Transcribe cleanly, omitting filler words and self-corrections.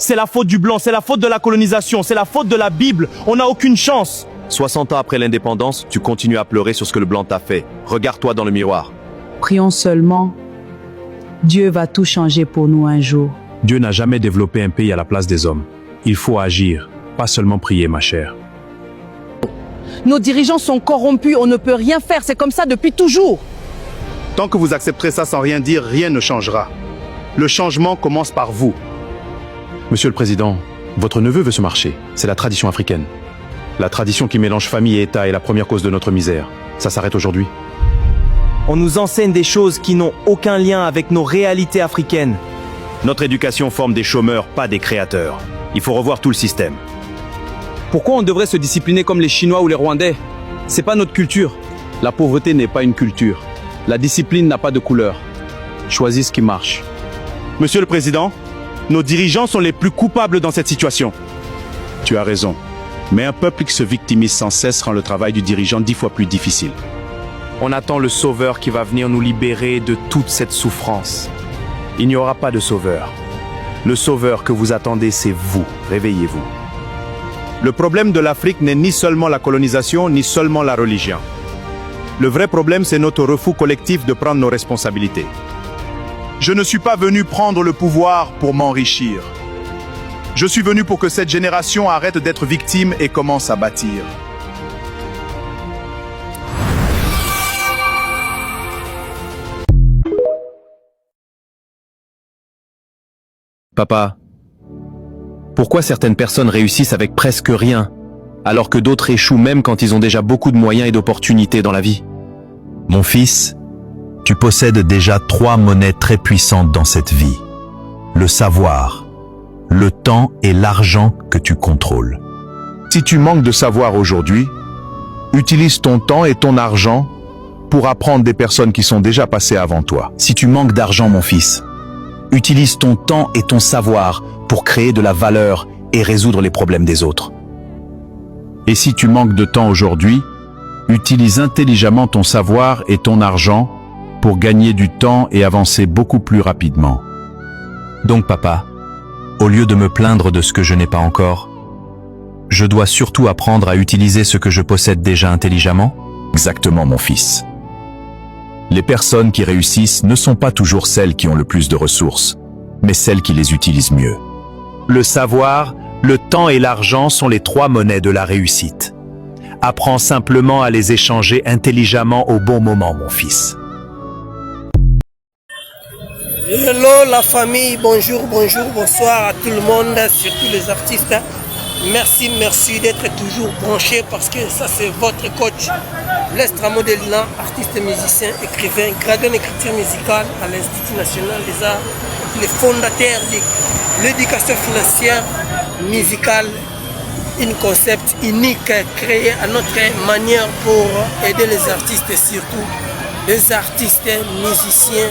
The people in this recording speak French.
C'est la faute du blanc, c'est la faute de la colonisation, c'est la faute de la Bible. On n'a aucune chance. 60 ans après l'indépendance, tu continues à pleurer sur ce que le blanc t'a fait. Regarde-toi dans le miroir. Prions seulement. Dieu va tout changer pour nous un jour. Dieu n'a jamais développé un pays à la place des hommes. Il faut agir, pas seulement prier, ma chère. Nos dirigeants sont corrompus, on ne peut rien faire, c'est comme ça depuis toujours. Tant que vous accepterez ça sans rien dire, rien ne changera. Le changement commence par vous. Monsieur le Président, votre neveu veut se marcher. C'est la tradition africaine. La tradition qui mélange famille et État est la première cause de notre misère. Ça s'arrête aujourd'hui. On nous enseigne des choses qui n'ont aucun lien avec nos réalités africaines. Notre éducation forme des chômeurs, pas des créateurs. Il faut revoir tout le système. Pourquoi on devrait se discipliner comme les Chinois ou les Rwandais? C'est pas notre culture. La pauvreté n'est pas une culture. La discipline n'a pas de couleur. Choisis ce qui marche. Monsieur le Président, nos dirigeants sont les plus coupables dans cette situation. Tu as raison. Mais un peuple qui se victimise sans cesse rend le travail du dirigeant 10 fois plus difficile. On attend le sauveur qui va venir nous libérer de toute cette souffrance. Il n'y aura pas de sauveur. Le sauveur que vous attendez, c'est vous. Réveillez-vous. Le problème de l'Afrique n'est ni seulement la colonisation, ni seulement la religion. Le vrai problème, c'est notre refus collectif de prendre nos responsabilités. Je ne suis pas venu prendre le pouvoir pour m'enrichir. Je suis venu pour que cette génération arrête d'être victime et commence à bâtir. Papa, pourquoi certaines personnes réussissent avec presque rien, alors que d'autres échouent même quand ils ont déjà beaucoup de moyens et d'opportunités dans la vie? Mon fils, tu possèdes déjà 3 monnaies très puissantes dans cette vie. Le savoir, le temps et l'argent que tu contrôles. Si tu manques de savoir aujourd'hui, utilise ton temps et ton argent pour apprendre des personnes qui sont déjà passées avant toi. Si tu manques d'argent, mon fils, utilise ton temps et ton savoir pour créer de la valeur et résoudre les problèmes des autres. Et si tu manques de temps aujourd'hui, utilise intelligemment ton savoir et ton argent pour gagner du temps et avancer beaucoup plus rapidement. Donc papa, au lieu de me plaindre de ce que je n'ai pas encore, je dois surtout apprendre à utiliser ce que je possède déjà intelligemment? Exactement, mon fils. Les personnes qui réussissent ne sont pas toujours celles qui ont le plus de ressources, mais celles qui les utilisent mieux. Le savoir, le temps et l'argent sont les 3 monnaies de la réussite. Apprends simplement à les échanger intelligemment au bon moment, mon fils. Hello la famille, bonjour, bonsoir à tout le monde, surtout les artistes. Merci d'être toujours branchés parce que ça c'est votre coach Blaise Tramodelina, artiste, musicien, écrivain, gradué en écriture musicale à l'Institut national des arts, le fondateur de l'éducation financière musicale, un concept unique créé à notre manière pour aider les artistes, surtout les artistes, musiciens,